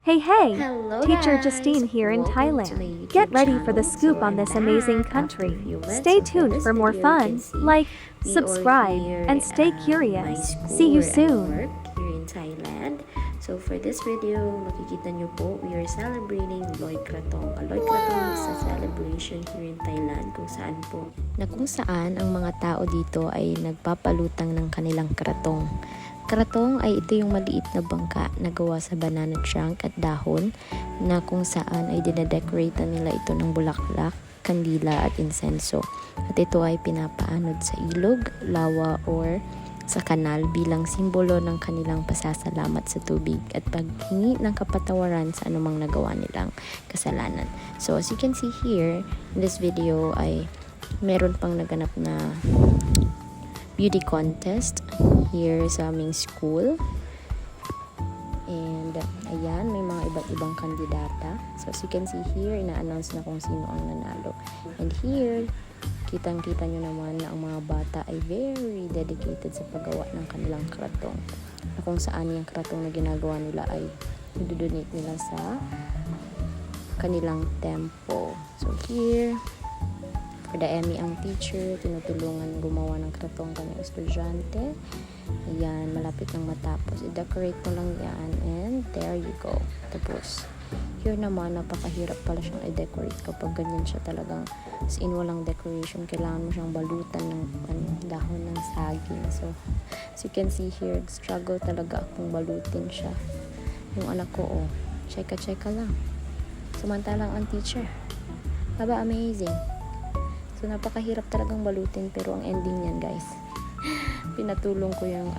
Hey, Hello Teacher guys! Justine here in Welcome to my Thailand. YouTube Get ready for the channel. scoop So on I'm this amazing back after country. a few months. Stay So for tuned this for more video, you can fun. see Like, we are subscribe, here and stay at my curious. school See you where I soon. work here in Thailand. So for this video, makikita nyo po, we are celebrating Loy Krathong. A Loy Krathong is a celebration here in Thailand kung saan ang mga tao dito ay nagpapalutang ng kanilang kratong. Kratong ay ito yung maliit na bangka na gawa sa banana trunk at dahon na kung saan ay dinadecorate nila ito ng bulaklak, kandila at insenso. At ito ay pinapaanod sa ilog, lawa or sa kanal bilang simbolo ng kanilang pasasalamat sa tubig at paghingi ng kapatawaran sa anumang nagawa nilang kasalanan. So as you can see here in this video ay meron pang naganap na beauty contest here sa aming school. And ayan, may mga iba't ibang kandidata. So as you can see here, ina-announce na kung sino ang nanalo. And here, kitang-kita nyo naman na ang mga bata ay very dedicated sa paggawa ng kanilang kratong. Na kung saan yung kratong na ginagawa nila ay i-donate nila sa kanilang tempo. So here, for the Emmy ang teacher, tinutulungan gumawa ng kratong kanyang estudyante. Ayan, malapit nang matapos. I-decorate mo lang yan and there you go. Tapos, here naman, napakahirap pala siyang i-decorate kapag ganyan siya talagang as in walang decoration. Kailangan mo siyang balutan ng dahon ng saging. So, as you can see here, struggle talaga akong balutin siya. Yung anak ko, cheka lang. Samantalang ang teacher. Aba, amazing. So, napakahirap talagang balutin pero ang ending niyan, guys, pinatulong ko yung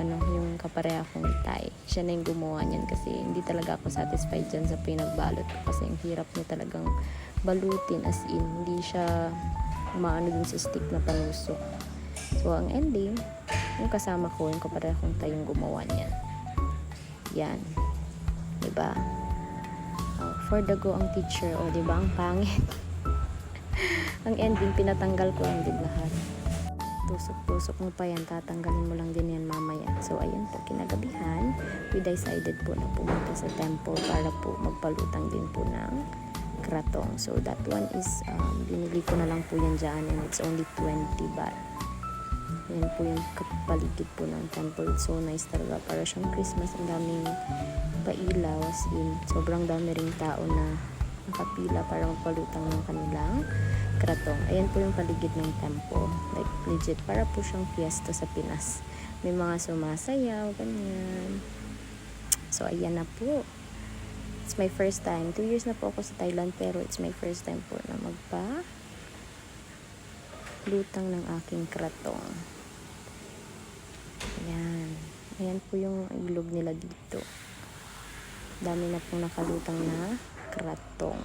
kapareha kong Thai. Siya na yung gumawa niyan kasi hindi talaga ako satisfied dyan sa pinagbalot ko kasi ang hirap niya talagang balutin as in, hindi siya umaano dun sa stick na panusok. So, ang ending, yung kasama ko, yung kapareha kong Thai yung gumawa niyan. Yan. Diba? For the go ang teacher, diba? Ang pangit. Ang ending, pinatanggal ko lang din lahat. Tusok-tusok mo pa yan, tatanggalin mo lang din yan mamaya. So, ayun po, kinagabihan, we decided po na pumunta sa temple para po magpalutang din po ng kratong. So, that one is, binili ko na lang po yan dyan and it's only 20 baht. Yan po yung kapaligid po ng temple. It's so nice talaga. Para siyang Christmas, ang daming pailaw as in. Sobrang dami ring tao na nakapila para magpalutang ng kanilang kratong. Ayan po yung paligid ng tempo. Like, legit. Para po siyang fiesta sa Pinas. May mga sumasayaw, ganyan. So, ayan na po. It's my first time. 2 years na po ako sa Thailand, pero it's my first time po na lutang ng aking kratong. Ayan. Ayan po yung ilog nila dito. Dami na pong nakalutang na kratong.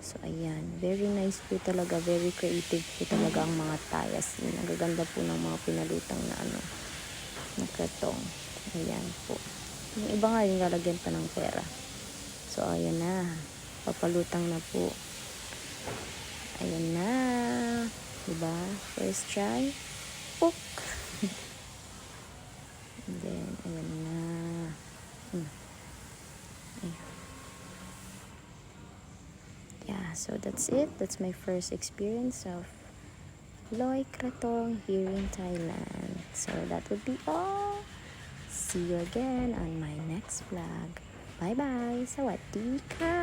So, ayan. Very nice po talaga. Very creative po talaga ang mga tayas. Nagaganda po ng mga pinalutang na kratong. Ayan po. Yung iba nga yung lalagyan pa ng pera. So, ayan na. Papalutang na po. Ayan na. Diba? First try. Pook! And then, ayan na. Yeah, so that's it. That's my first experience of Loy Krathong here in Thailand. So that would be all. See you again on my next vlog. Bye bye. Sawadee ka.